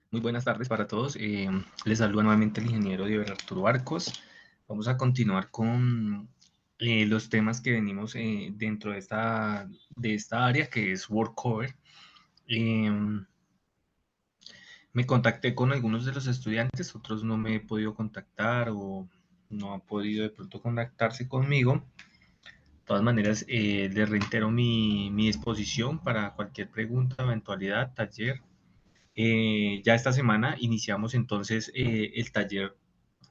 Muy buenas tardes para todos. Les saluda nuevamente el ingeniero Diego Arturo Arcos. Vamos a continuar con los temas que venimos dentro de esta área que es WorkCover. Eh, Me contacté con algunos de los estudiantes, otros no me he podido contactar o no han podido de pronto contactarse conmigo. De todas maneras, les reitero mi disposición para cualquier pregunta, eventualidad, taller. Ya esta semana iniciamos entonces el taller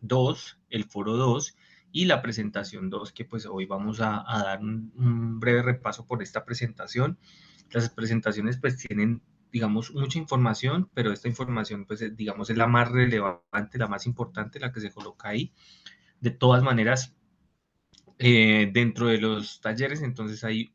2, el foro 2 y la presentación 2, que pues hoy vamos a dar un breve repaso por esta presentación. Las presentaciones pues tienen, digamos, mucha información, pero esta información pues digamos es la más relevante, la más importante, la que se coloca ahí. De todas maneras, dentro de los talleres entonces hay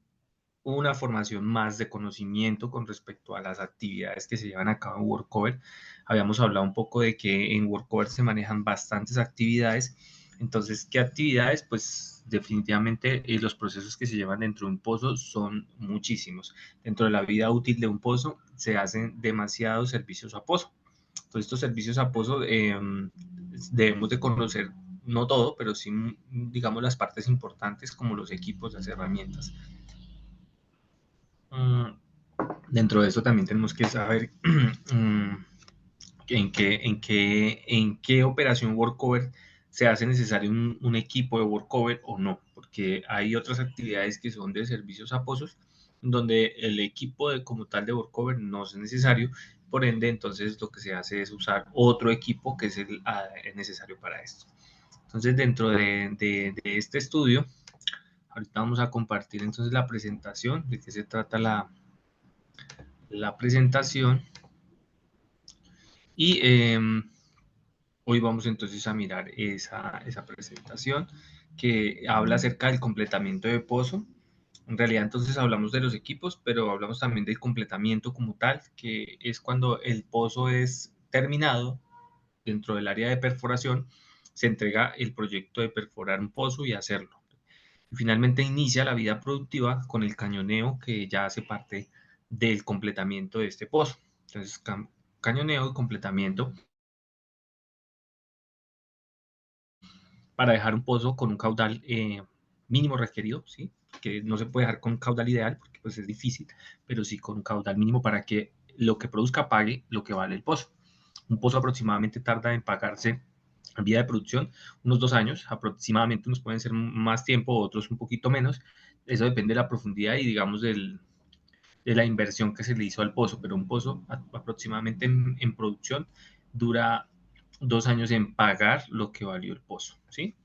una formación más de conocimiento con respecto a las actividades que se llevan a cabo en Workcover. Habíamos hablado un poco de que en Workcover se manejan bastantes actividades. Entonces, ¿qué actividades? Pues definitivamente los procesos que se llevan dentro de un pozo son muchísimos. Dentro de la vida útil de un pozo se hacen demasiados servicios a pozo. Entonces, estos servicios a pozo debemos de conocer no todo, pero sí, digamos, las partes importantes como los equipos, las herramientas. Mm, Dentro de eso también tenemos que saber en qué operación workover se hace necesario un equipo de workover o no, porque hay otras actividades que son de servicios a pozos, donde el equipo como tal de workover no es necesario, por ende, entonces lo que se hace es usar otro equipo que es el necesario para esto. Entonces, dentro de este estudio, ahorita vamos a compartir entonces la presentación, de qué se trata la presentación. Y hoy vamos entonces a mirar esa presentación que habla acerca del completamiento de pozo. En realidad entonces hablamos de los equipos, pero hablamos también del completamiento como tal, que es cuando el pozo es terminado dentro del área de perforación, se entrega el proyecto de perforar un pozo y hacerlo. Y finalmente inicia la vida productiva con el cañoneo, que ya hace parte del completamiento de este pozo. Entonces, cañoneo y completamiento para dejar un pozo con un caudal mínimo requerido, ¿sí? Que no se puede dejar con un caudal ideal porque pues es difícil, pero sí con un caudal mínimo para que lo que produzca pague lo que vale el pozo. Un pozo aproximadamente tarda en pagarse en vida de producción unos 2 años, aproximadamente unos pueden ser más tiempo, otros un poquito menos. Eso depende de la profundidad y digamos de la inversión que se le hizo al pozo, pero un pozo aproximadamente en producción dura 2 años en pagar lo que valió el pozo, ¿sí?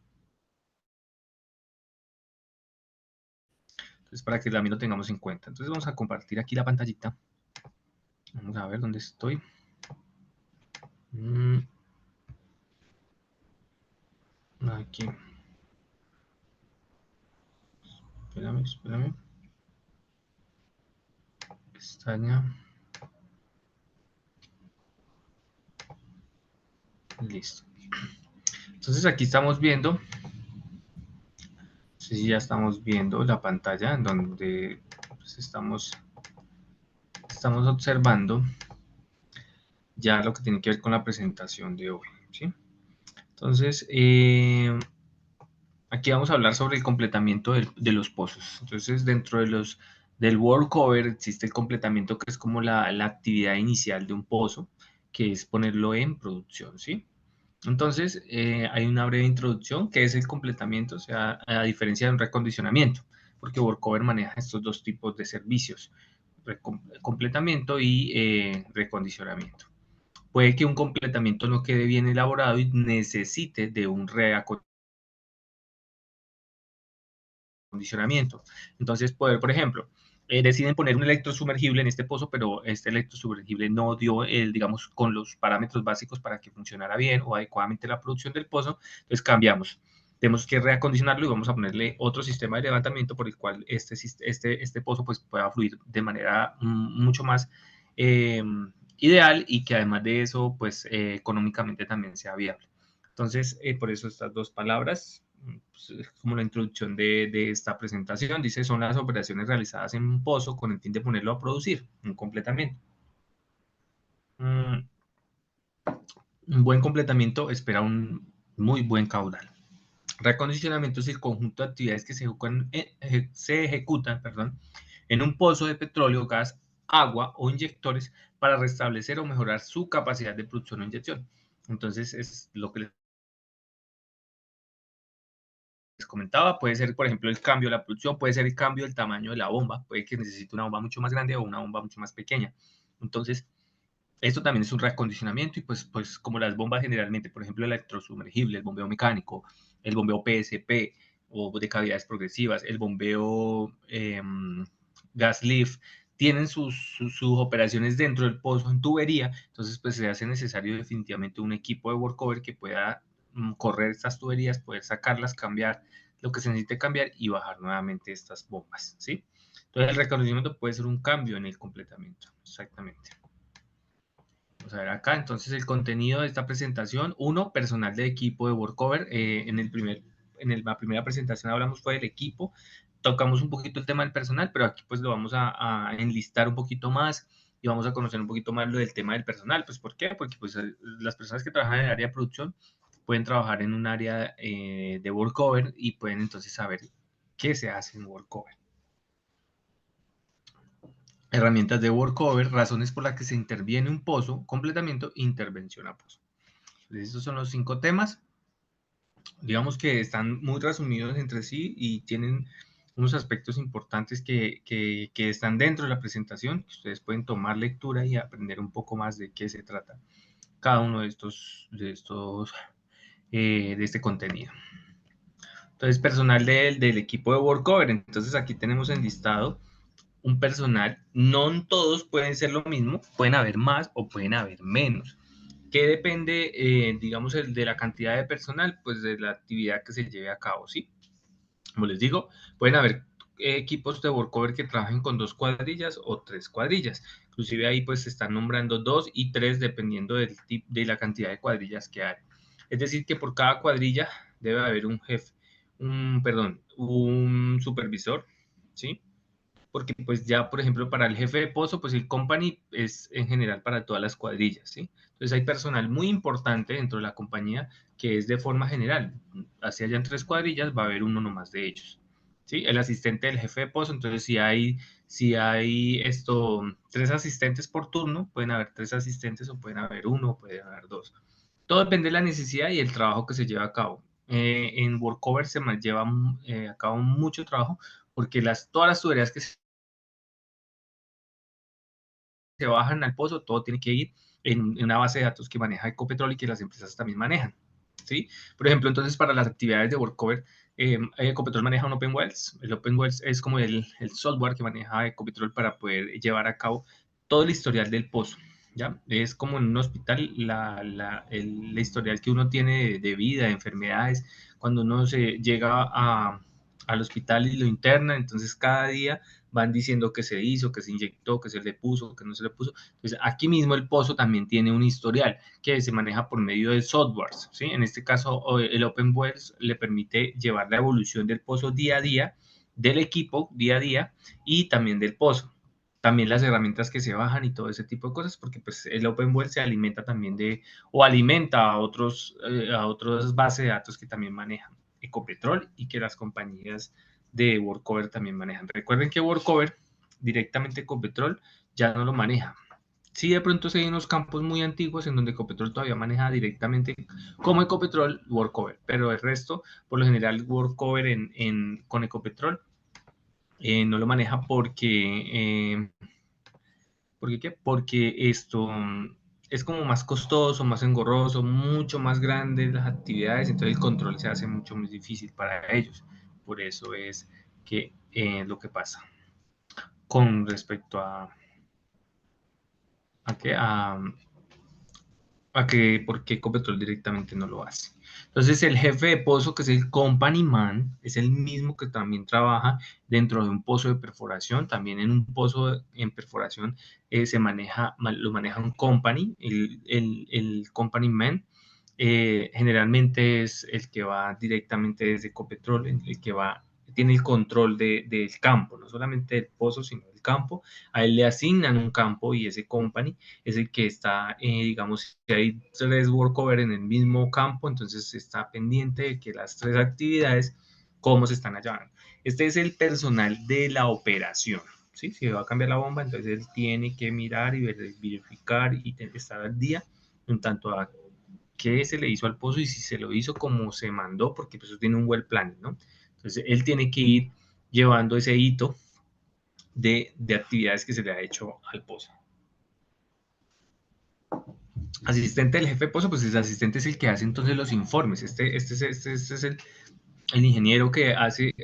Entonces, para que también lo tengamos en cuenta. Entonces, vamos a compartir aquí la pantallita. Vamos a ver dónde estoy. Aquí. Espérame. Pestaña. Listo. Entonces, aquí estamos viendo. No sé si ya estamos viendo la pantalla en donde pues, estamos observando ya lo que tiene que ver con la presentación de hoy, ¿sí? Entonces, aquí vamos a hablar sobre el completamiento de los pozos. Entonces, dentro del workover existe el completamiento que es como la actividad inicial de un pozo, que es ponerlo en producción, ¿sí? Entonces, hay una breve introducción que es el completamiento, o sea, a diferencia de un recondicionamiento, porque workover maneja estos dos tipos de servicios, completamiento y recondicionamiento. Puede que un completamiento no quede bien elaborado y necesite de un reacondicionamiento. Entonces, por ejemplo, deciden poner un electrosumergible en este pozo, pero este electrosumergible no dio, digamos, con los parámetros básicos para que funcionara bien o adecuadamente la producción del pozo, entonces cambiamos. Tenemos que reacondicionarlo y vamos a ponerle otro sistema de levantamiento por el cual este pozo pues, pueda fluir de manera mucho más eh, ideal y que además de eso, pues económicamente también sea viable. Entonces, por eso estas dos palabras, pues, como la introducción de esta presentación, dice, son las operaciones realizadas en un pozo con el fin de ponerlo a producir, un completamiento. Un buen completamiento espera un muy buen caudal. Reacondicionamiento es el conjunto de actividades que se ejecutan, perdón, en un pozo de petróleo, gas, agua o inyectores para restablecer o mejorar su capacidad de producción o inyección. Entonces, es lo que les comentaba, puede ser, por ejemplo, el cambio de la producción, puede ser el cambio del tamaño de la bomba, puede que necesite una bomba mucho más grande o una bomba mucho más pequeña. Entonces, esto también es un reacondicionamiento y pues como las bombas generalmente, por ejemplo, el electrosumergible, el bombeo mecánico, el bombeo PSP o de cavidades progresivas, el bombeo gas lift, tienen sus operaciones dentro del pozo en tubería, entonces pues se hace necesario definitivamente un equipo de workover que pueda correr estas tuberías, poder sacarlas, cambiar lo que se necesite cambiar y bajar nuevamente estas bombas, ¿sí? Entonces el reconocimiento puede ser un cambio en el completamiento, exactamente. Vamos a ver acá, entonces el contenido de esta presentación, uno, personal de equipo de workover, la primera presentación hablamos fue del equipo, tocamos un poquito el tema del personal, pero aquí pues lo vamos a enlistar un poquito más y vamos a conocer un poquito más lo del tema del personal, pues ¿por qué? Porque pues las personas que trabajan en el área de producción pueden trabajar en un área de workover y pueden entonces saber qué se hace en workover. Herramientas de workover, razones por las que se interviene un pozo, completamiento, intervención a pozo. Entonces, estos son los 5 temas. Digamos que están muy resumidos entre sí y tienen unos aspectos importantes que están dentro de la presentación, que ustedes pueden tomar lectura y aprender un poco más de qué se trata cada uno de este contenido. Entonces, personal del equipo de workover. Entonces, aquí tenemos enlistado un personal. No todos pueden ser lo mismo, pueden haber más o pueden haber menos. ¿Qué depende, digamos, de la cantidad de personal? Pues de la actividad que se lleve a cabo, ¿sí? Como les digo, pueden haber equipos de workover que trabajen con 2 cuadrillas o 3 cuadrillas. Inclusive ahí pues se están nombrando 2 y 3 dependiendo de la cantidad de cuadrillas que hay. Es decir, que por cada cuadrilla debe haber un jefe, un supervisor, ¿sí? Porque pues ya, por ejemplo, para el jefe de pozo, pues el company es en general para todas las cuadrillas, ¿sí? Entonces hay personal muy importante dentro de la compañía que es de forma general. Así hayan 3 cuadrillas, va a haber uno nomás de ellos, ¿sí? El asistente del jefe de pozo, entonces si hay 3 asistentes por turno, pueden haber 3 asistentes o pueden haber uno o pueden haber 2. Todo depende de la necesidad y el trabajo que se lleva a cabo. En Workover se lleva a cabo mucho trabajo porque todas las tuberías que se bajan al pozo, todo tiene que ir en una base de datos que maneja Ecopetrol y que las empresas también manejan, ¿sí? Por ejemplo, entonces para las actividades de workover, Ecopetrol maneja un Open Wells. El Open Wells es como el software que maneja Ecopetrol para poder llevar a cabo todo el historial del pozo, ¿ya? Es como en un hospital el historial que uno tiene de vida, de enfermedades, cuando uno se llega al hospital y lo interna, entonces cada día van diciendo que se hizo, que se inyectó, que se le puso, que no se le puso. Entonces, aquí mismo el pozo también tiene un historial que se maneja por medio de softwares, ¿sí? En este caso, el Open Wells le permite llevar la evolución del pozo día a día, del equipo día a día y también del pozo. También las herramientas que se bajan y todo ese tipo de cosas, porque pues el Open Well se alimenta también o alimenta a otras bases de datos que también manejan Ecopetrol y que las compañías de Workover también manejan. Recuerden que Workover directamente Ecopetrol ya no lo maneja. Sí, de pronto hay unos campos muy antiguos en donde Ecopetrol todavía maneja directamente como Ecopetrol Workover, pero el resto, por lo general, Workover con Ecopetrol no lo maneja ¿por qué? Porque esto es como más costoso, más engorroso, mucho más grande las actividades, entonces el control se hace mucho más difícil para ellos. Por eso es que lo que pasa con respecto a, que, a que por qué Ecopetrol directamente no lo hace. Entonces el jefe de pozo, que es el company man, es el mismo que también trabaja dentro de un pozo de perforación. También en un pozo en perforación lo maneja un company, el company man. Generalmente es el que va directamente desde Ecopetrol, el que va tiene el control del campo, no solamente del pozo, sino del campo. A él le asignan un campo y ese company es el que está, digamos, si hay 3 workover en el mismo campo, entonces está pendiente de que las 3 actividades, cómo se están llevando. Este es el personal de la operación. ¿Sí? Si va a cambiar la bomba, entonces él tiene que mirar y verificar y estar al día en tanto a qué se le hizo al pozo y si se lo hizo como se mandó, porque pues eso tiene un well plan, ¿no? Entonces él tiene que ir llevando ese hito de actividades que se le ha hecho al pozo. Asistente del jefe de pozo, pues el asistente es el que hace entonces los informes. Este es el ingeniero que hace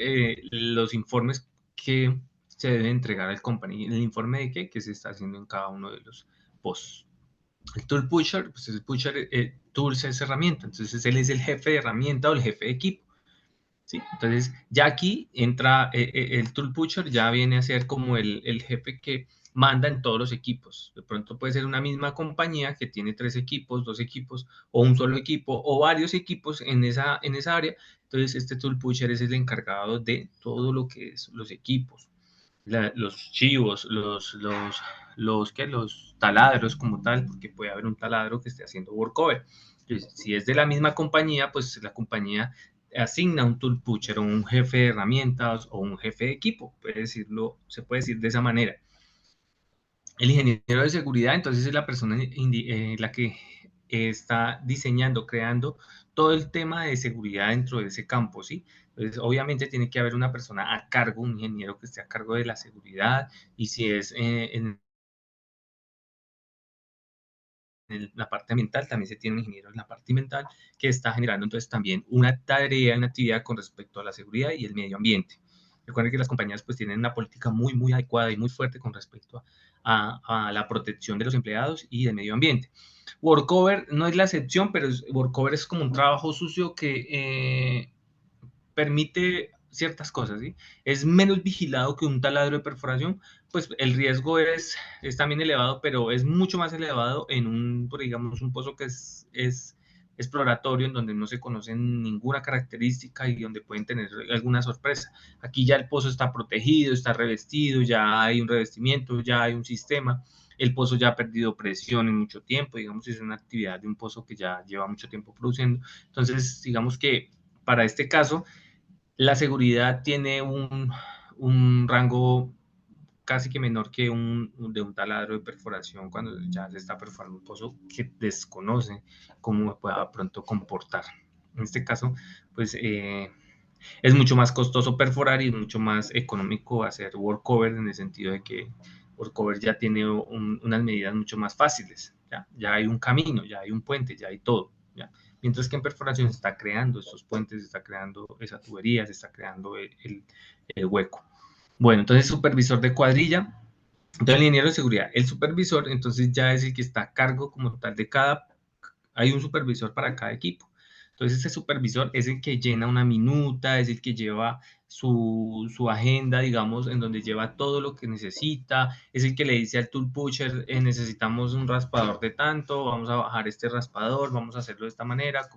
los informes que se deben entregar al company. ¿El informe de qué? Que se está haciendo en cada uno de los pozos. El tool pusher, pues el pusher, tools es herramienta, entonces él es el jefe de herramienta o el jefe de equipo. ¿Sí? Entonces, ya aquí entra el tool pusher, ya viene a ser como el jefe que manda en todos los equipos. De pronto puede ser una misma compañía que tiene 3 equipos, 2 equipos, o un solo equipo, o varios equipos en esa área. Entonces, este tool pusher es el encargado de todo lo que es los equipos, los chivos, los taladros como tal, porque puede haber un taladro que esté haciendo workover. Entonces, si es de la misma compañía, pues la compañía asigna un tool pusher o un jefe de herramientas o un jefe de equipo, se puede decir de esa manera. El ingeniero de seguridad, entonces, es la persona la que está diseñando, creando todo el tema de seguridad dentro de ese campo, ¿sí? Entonces, obviamente tiene que haber una persona a cargo, un ingeniero que esté a cargo de la seguridad, y si es en la parte ambiental, también se tiene un ingeniero en la parte ambiental que está generando entonces también una tarea, una actividad con respecto a la seguridad y el medio ambiente. Recuerden que las compañías pues tienen una política muy, muy adecuada y muy fuerte con respecto a la protección de los empleados y del medio ambiente. Workover no es la excepción, pero Workover es como un trabajo sucio que permite ciertas cosas, ¿sí? Es menos vigilado que un taladro de perforación, pues el riesgo es también elevado, pero es mucho más elevado en digamos, un pozo que es exploratorio, en donde no se conocen ninguna característica y donde pueden tener alguna sorpresa. Aquí ya el pozo está protegido, está revestido, ya hay un revestimiento, ya hay un sistema, el pozo ya ha perdido presión en mucho tiempo, digamos, es una actividad de un pozo que ya lleva mucho tiempo produciendo. Entonces, digamos que para este caso, la seguridad tiene un rango casi que menor que de un taladro de perforación cuando ya se está perforando un pozo que desconoce cómo pueda pronto comportar. En este caso, pues es mucho más costoso perforar y mucho más económico hacer workover en el sentido de que workover ya tiene unas medidas mucho más fáciles. Ya hay un camino, ya hay un puente, ya hay todo. ¿Ya? Mientras que en perforación se está creando estos puentes, se está creando esa tubería, se está creando el hueco. Bueno, entonces supervisor de cuadrilla, entonces el ingeniero de seguridad, el supervisor entonces ya es el que está a cargo como tal de hay un supervisor para cada equipo. Entonces ese supervisor es el que llena una minuta, es el que lleva su agenda, digamos, en donde lleva todo lo que necesita, es el que le dice al tool pusher, necesitamos un raspador de tanto, vamos a bajar este raspador, vamos a hacerlo de esta manera,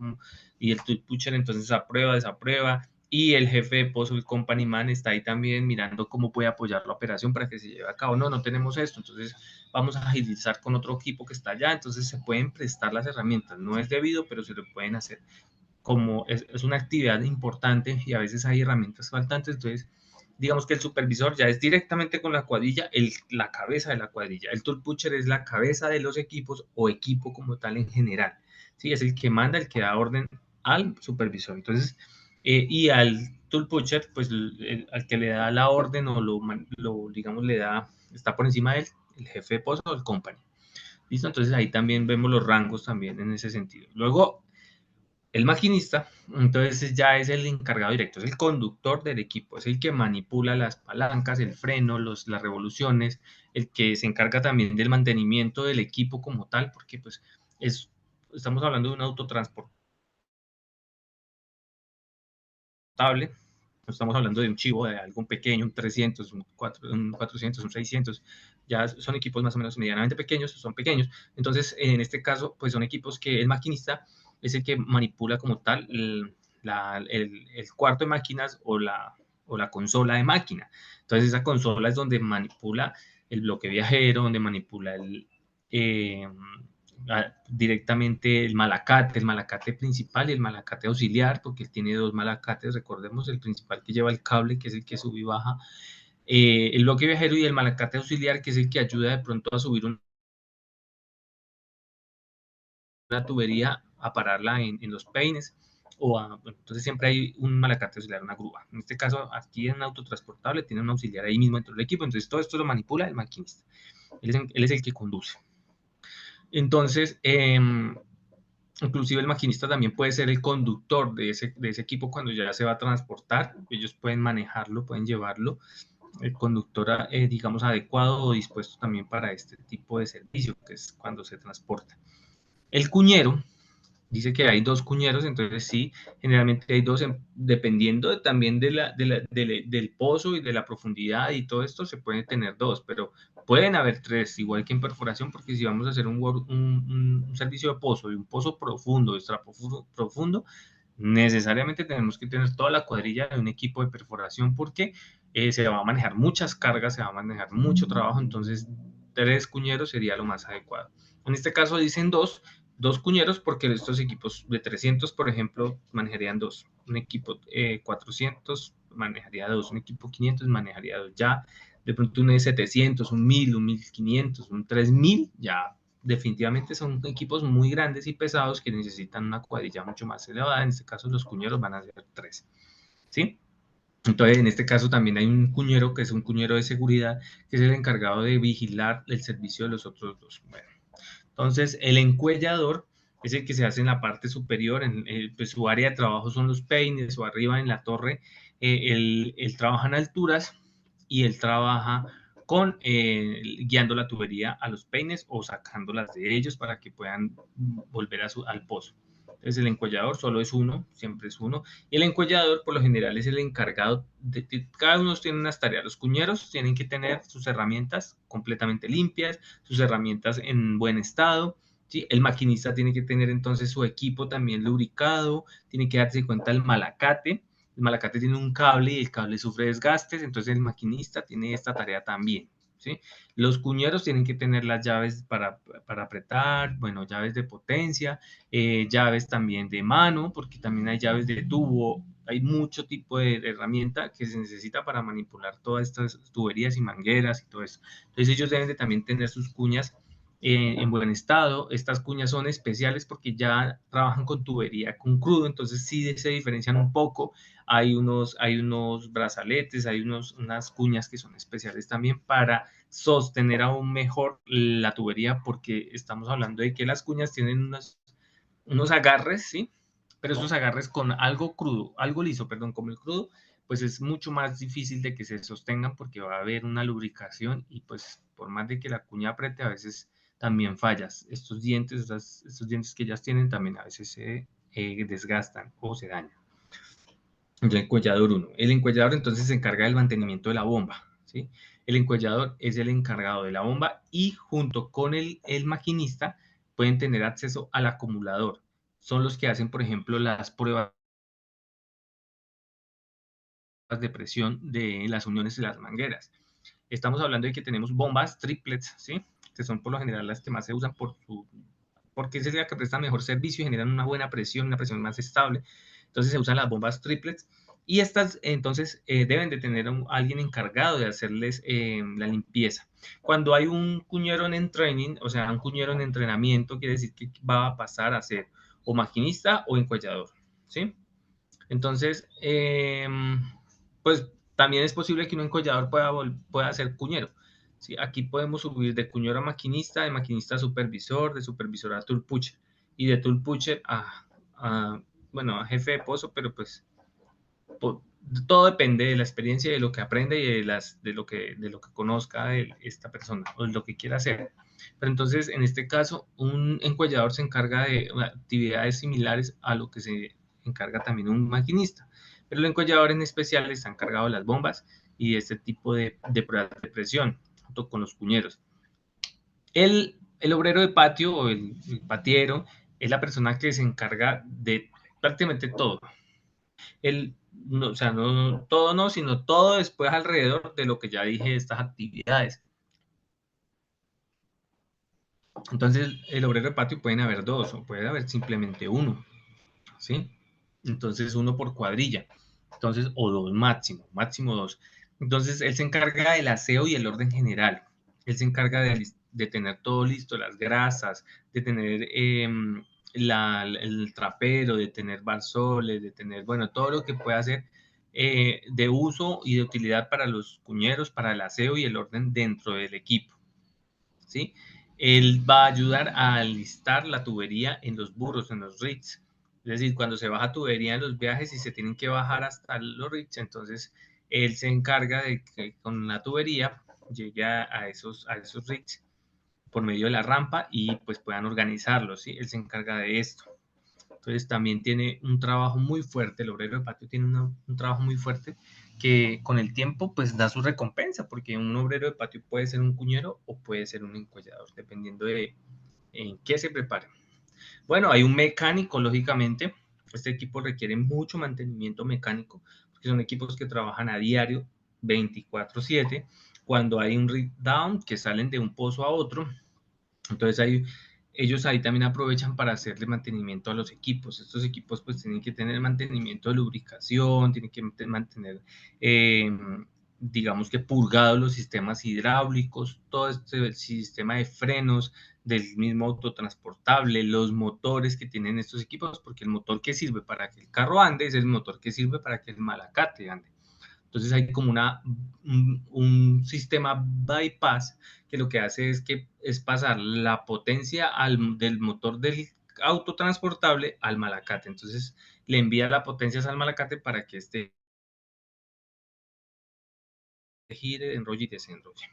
y el tool pusher entonces aprueba, desaprueba, y el jefe de pozo, el company man, está ahí también mirando cómo puede apoyar la operación para que se lleve a cabo. No tenemos esto, entonces vamos a agilizar con otro equipo que está allá, entonces se pueden prestar las herramientas, no es debido, pero se lo pueden hacer como es una actividad importante y a veces hay herramientas faltantes, entonces digamos que el supervisor ya es directamente con la cuadrilla, la cabeza de la cuadrilla, el tool pusher es la cabeza de los equipos o equipo como tal en general, ¿sí? Es el que manda, el que da orden al supervisor, entonces, y al tool pusher, pues al que le da la orden o digamos, está por encima de él, el jefe de pozo o el company. ¿Listo? Entonces ahí también vemos los rangos también en ese sentido. Luego, el maquinista, entonces ya es el encargado directo, es el conductor del equipo, es el que manipula las palancas, el freno, las revoluciones, el que se encarga también del mantenimiento del equipo como tal, porque pues estamos hablando de un autotransportable, no estamos hablando de un chivo, de algo pequeño, un 300, un 400, un 600, ya son equipos más o menos medianamente pequeños, son pequeños. Entonces, en este caso, pues son equipos que el maquinista es el que manipula como tal el cuarto de máquinas o o la consola de máquina. Entonces esa consola es donde manipula el bloque viajero, donde manipula directamente el malacate principal y el malacate auxiliar, porque él tiene dos malacates, recordemos, el principal que lleva el cable, que es el que sube y baja, el bloque viajero, y el malacate auxiliar, que es el que ayuda de pronto a subir una tubería, a pararla en los peines, bueno, entonces siempre hay un malacate auxiliar, una grúa. En este caso, aquí en un autotransportable tiene un auxiliar ahí mismo dentro del equipo, entonces todo esto lo manipula el maquinista. Él es el que conduce. Entonces, inclusive el maquinista también puede ser el conductor de ese equipo cuando ya se va a transportar. Ellos pueden manejarlo, pueden llevarlo. El conductor, digamos, adecuado o dispuesto también para este tipo de servicio, que es cuando se transporta. El cuñero, dice que hay dos cuñeros, entonces sí, generalmente hay dos, dependiendo también del pozo y de la profundidad y todo esto, se pueden tener dos, pero pueden haber tres, igual que en perforación, porque si vamos a hacer un servicio de pozo y un pozo profundo, extra profundo, necesariamente tenemos que tener toda la cuadrilla de un equipo de perforación, porque se va a manejar muchas cargas, se va a manejar mucho trabajo, entonces tres cuñeros sería lo más adecuado. En este caso dicen dos cuñeros, porque estos equipos de 300, por ejemplo, manejarían dos. Un equipo 400 manejaría dos, un equipo 500 manejaría dos. Ya de pronto un 700, un 1000, un 1500, un 3000, ya definitivamente son equipos muy grandes y pesados que necesitan una cuadrilla mucho más elevada. En este caso los cuñeros van a ser tres, ¿sí? Entonces, en este caso también hay un cuñero que es un cuñero de seguridad, que es el encargado de vigilar el servicio de los otros dos. Bueno, entonces, el encuellador es el que se hace en la parte superior, pues su área de trabajo son los peines, o arriba en la torre, él trabaja en alturas y él trabaja guiando la tubería a los peines o sacándolas de ellos para que puedan volver al pozo. Entonces el encuellador solo es uno, siempre es uno. Y el encuellador por lo general es el encargado cada uno tiene unas tareas. Los cuñeros tienen que tener sus herramientas completamente limpias, sus herramientas en buen estado. ¿Sí? El maquinista tiene que tener entonces su equipo también lubricado, tiene que darse cuenta del malacate. El malacate tiene un cable y el cable sufre desgastes, entonces el maquinista tiene esta tarea también. ¿Sí? Los cuñeros tienen que tener las llaves para apretar, bueno, llaves de potencia, llaves también de mano, porque también hay llaves de tubo, hay mucho tipo de herramienta que se necesita para manipular todas estas tuberías y mangueras y todo eso. Entonces ellos deben de también tener sus cuñas en buen estado. Estas cuñas son especiales porque ya trabajan con tubería con crudo, entonces sí se diferencian un poco. Hay unos brazaletes, hay unas cuñas que son especiales también para sostener aún mejor la tubería, porque estamos hablando de que las cuñas tienen unos agarres, ¿sí? Pero esos agarres con algo crudo, algo liso, perdón, como el crudo, pues es mucho más difícil de que se sostengan porque va a haber una lubricación y pues por más de que la cuña apriete, a veces también fallas. Estos dientes que ellas tienen también a veces se desgastan o se dañan. El encuellador 1. El encuellador entonces se encarga del mantenimiento de la bomba, ¿sí? El encuellador es el encargado de la bomba y junto con el maquinista pueden tener acceso al acumulador. Son los que hacen, por ejemplo, las pruebas de presión de las uniones de las mangueras. Estamos hablando de que tenemos bombas triplets, ¿sí? Que son por lo general las que más se usan porque es la que presta mejor servicio y generan una buena presión, una presión más estable. Entonces se usan las bombas triplets y estas entonces deben de tener alguien encargado de hacerles la limpieza. Cuando hay un cuñero en training, o sea, un cuñero en entrenamiento, quiere decir que va a pasar a ser o maquinista o encuellador, ¿sí? Entonces, pues también es posible que un encollador pueda ser cuñero. ¿Sí? Aquí podemos subir de cuñero a maquinista, de maquinista a supervisor, de supervisor a tool pusher y de tool pusher bueno, a jefe de pozo, pero pues todo depende de la experiencia, de lo que aprende y de lo que conozca de esta persona o de lo que quiera hacer. Pero entonces, en este caso, un encuellador se encarga de actividades similares a lo que se encarga también un maquinista. Pero el encuellador en especial está encargado de las bombas y de este tipo de pruebas de presión, junto con los cuñeros. El obrero de patio o el patiero es la persona que se encarga de prácticamente todo. no, o sea, no todo no, sino todo después alrededor de lo que ya dije de estas actividades. Entonces, el obrero de patio pueden haber dos, o puede haber simplemente uno, ¿sí? Entonces, uno por cuadrilla. Entonces, o dos máximo, máximo dos. Entonces, él se encarga del aseo y el orden general. Él se encarga de tener todo listo, las grasas, de tener el trapero, de tener barzoles, de tener, bueno, todo lo que pueda hacer de uso y de utilidad para los cuñeros, para el aseo y el orden dentro del equipo, ¿sí? Él va a ayudar a alistar la tubería en los burros, en los rigs. Es decir, cuando se baja tubería en los viajes y se tienen que bajar hasta los rigs, entonces él se encarga de que con la tubería llegue a esos rigs por medio de la rampa y pues puedan organizarlos, ¿sí? Él se encarga de esto. Entonces también tiene un trabajo muy fuerte, el obrero de patio tiene un trabajo muy fuerte que con el tiempo pues da su recompensa, porque un obrero de patio puede ser un cuñero o puede ser un encollador, dependiendo de en qué se prepare. Bueno, hay un mecánico, lógicamente. Este equipo requiere mucho mantenimiento mecánico, porque son equipos que trabajan a diario, 24/7. Cuando hay un rig down, que salen de un pozo a otro, entonces ellos ahí también aprovechan para hacerle mantenimiento a los equipos. Estos equipos pues tienen que tener mantenimiento de lubricación, tienen que mantener, eh, digamos que purgados los sistemas hidráulicos, todo este sistema de frenos del mismo autotransportable, los motores que tienen estos equipos, porque el motor que sirve para que el carro ande es el motor que sirve para que el malacate ande. Entonces hay como un sistema bypass que lo que hace es pasar la potencia del motor del autotransportable al malacate. Entonces le envía la potencia al malacate para que este gire, enrolle y desenrolle.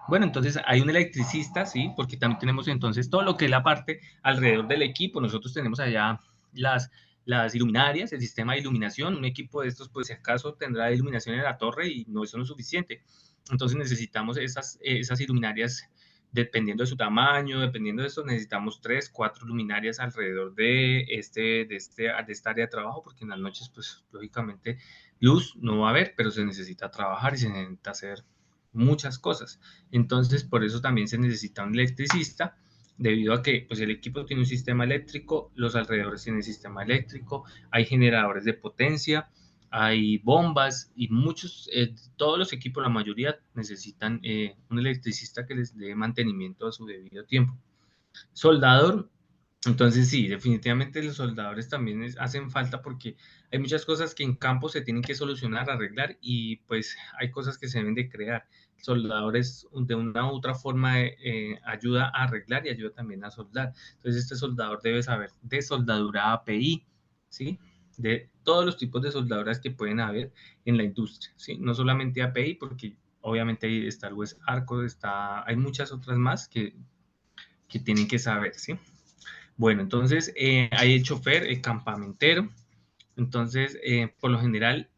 Bueno, entonces hay un electricista, ¿sí? Porque también tenemos entonces todo lo que es la parte alrededor del equipo. Nosotros tenemos allá las, las iluminarias, el sistema de iluminación. Un equipo de estos, pues si acaso tendrá iluminación en la torre y no, eso no es suficiente. Entonces necesitamos esas iluminarias, dependiendo de su tamaño, dependiendo de eso, necesitamos 3, 4 luminarias alrededor de esta área de trabajo, porque en las noches, pues lógicamente, luz no va a haber, pero se necesita trabajar y se necesita hacer muchas cosas. Entonces, por eso también se necesita un electricista, debido a que pues, el equipo tiene un sistema eléctrico, los alrededores tienen sistema eléctrico, hay generadores de potencia, hay bombas y todos los equipos, la mayoría necesitan un electricista que les dé mantenimiento a su debido tiempo. Soldador, entonces sí, definitivamente los soldadores también hacen falta porque hay muchas cosas que en campo se tienen que solucionar, arreglar y pues hay cosas que se deben de crear. Soldadores de una u otra forma ayuda a arreglar y ayuda también a soldar. Entonces este soldador debe saber de soldadura API, ¿sí? De todos los tipos de soldaduras que pueden haber en la industria, ¿sí? No solamente API porque obviamente ahí está el West Arco, hay muchas otras más que tienen que saber, ¿sí? Bueno, entonces hay el chofer, el campamentero. Entonces, por lo general,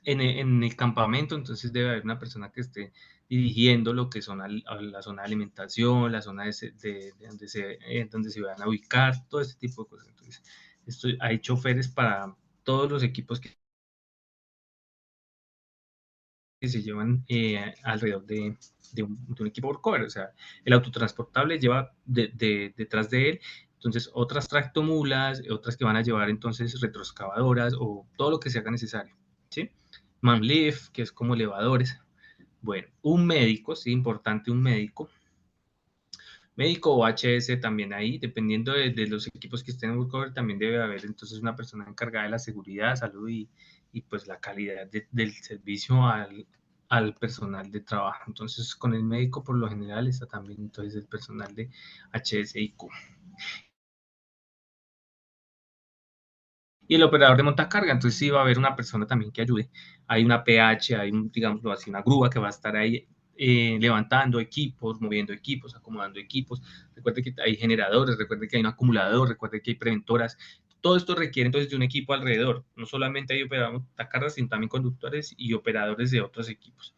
en el campamento, entonces debe haber una persona que esté dirigiendo lo que son a la zona de alimentación, la zona donde se van a ubicar, todo este tipo de cosas. Entonces, hay choferes para todos los equipos que se llevan alrededor de un equipo workover. O sea, el autotransportable lleva detrás de él, entonces, otras tractomulas, otras que van a llevar entonces retroexcavadoras o todo lo que se haga necesario, ¿sí? Manlift, que es como elevadores. Bueno, un médico, sí, importante un médico o HS también ahí, dependiendo de los equipos que estén en workover, también debe haber entonces una persona encargada de la seguridad, salud y pues la calidad del servicio al personal de trabajo. Entonces, con el médico por lo general está también entonces el personal de HSIQ. Y el operador de montacarga, entonces sí va a haber una persona también que ayude. Hay una PH, hay digámoslo así, una grúa que va a estar ahí levantando equipos, moviendo equipos, acomodando equipos. Recuerde que hay generadores, recuerde que hay un acumulador, recuerde que hay preventoras. Todo esto requiere entonces de un equipo alrededor. No solamente hay operadores de montacarga, sino también conductores y operadores de otros equipos.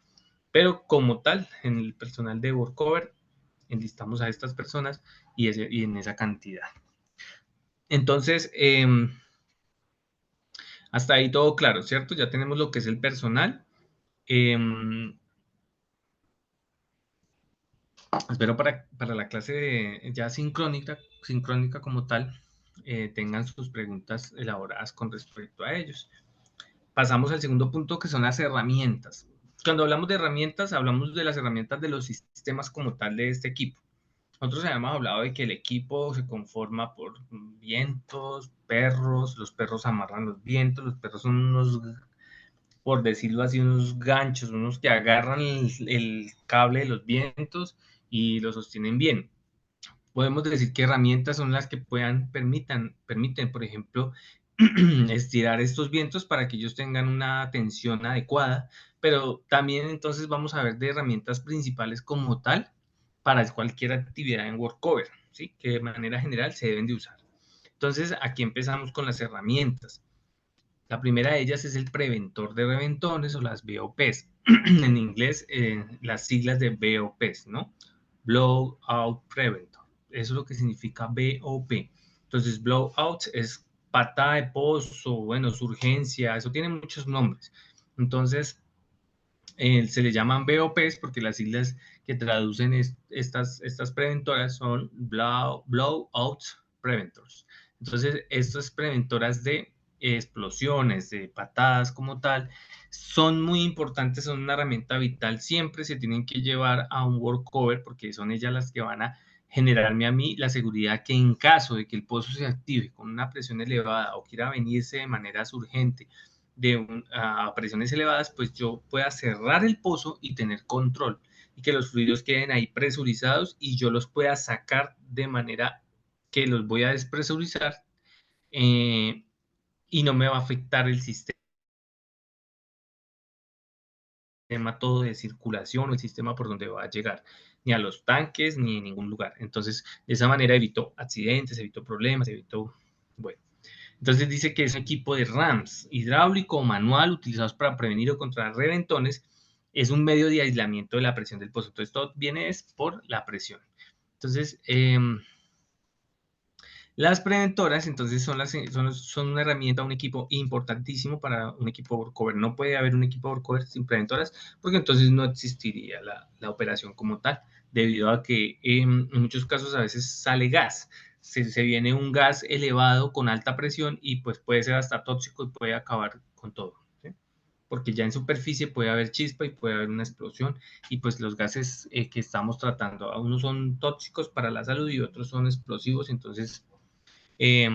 Pero como tal, en el personal de workover, enlistamos a estas personas y en esa cantidad. Entonces, Hasta ahí todo claro, ¿cierto? Ya tenemos lo que es el personal. Espero para la clase ya sincrónica como tal, tengan sus preguntas elaboradas con respecto a ellos. Pasamos al segundo punto, que son las herramientas. Cuando hablamos de herramientas, hablamos de las herramientas de los sistemas como tal de este equipo. Nosotros habíamos hablado de que el equipo se conforma por vientos, perros, los perros amarran los vientos, los perros son unos, por decirlo así, unos ganchos, unos que agarran el cable de los vientos y lo sostienen bien. Podemos decir que herramientas son las que permiten, por ejemplo, estirar estos vientos para que ellos tengan una tensión adecuada, pero también entonces vamos a ver de herramientas principales como tal para cualquier actividad en workover, ¿sí? Que de manera general se deben de usar. Entonces, aquí empezamos con las herramientas. La primera de ellas es el preventor de reventones o las BOPs. En inglés, las siglas de BOPs, ¿no? Blowout Preventor. Eso es lo que significa BOP. Entonces, blowout es patada de pozo, bueno, surgencia, eso tiene muchos nombres. Entonces, se le llaman BOPs porque las siglas que traducen estas preventoras son Blowout Preventors. Entonces, estas preventoras de explosiones, de patadas como tal, son muy importantes, son una herramienta vital, siempre se tienen que llevar a un workover porque son ellas las que van a generarme a mí la seguridad que en caso de que el pozo se active con una presión elevada o quiera venirse de manera urgente a presiones elevadas, pues yo pueda cerrar el pozo y tener control y que los fluidos queden ahí presurizados y yo los pueda sacar de manera que los voy a despresurizar eh, y no me va a afectar el sistema todo de circulación o el sistema por donde va a llegar, ni a los tanques ni en ningún lugar. Entonces, de esa manera evito accidentes, evito problemas, evito, bueno. Entonces dice que es un equipo de RAMs, hidráulico o manual, utilizados para prevenir o controlar reventones. Es un medio de aislamiento de la presión del pozo. Entonces todo viene es por la presión. Entonces, las preventoras, entonces, son una herramienta, un equipo importantísimo para un equipo workover. No puede haber un equipo workover sin preventoras, porque entonces no existiría la operación como tal, debido a que en muchos casos a veces sale gas. Se viene un gas elevado con alta presión y pues puede ser hasta tóxico y puede acabar con todo, ¿sí? Porque ya en superficie puede haber chispa y puede haber una explosión y pues los gases que estamos tratando, unos son tóxicos para la salud y otros son explosivos, entonces eh,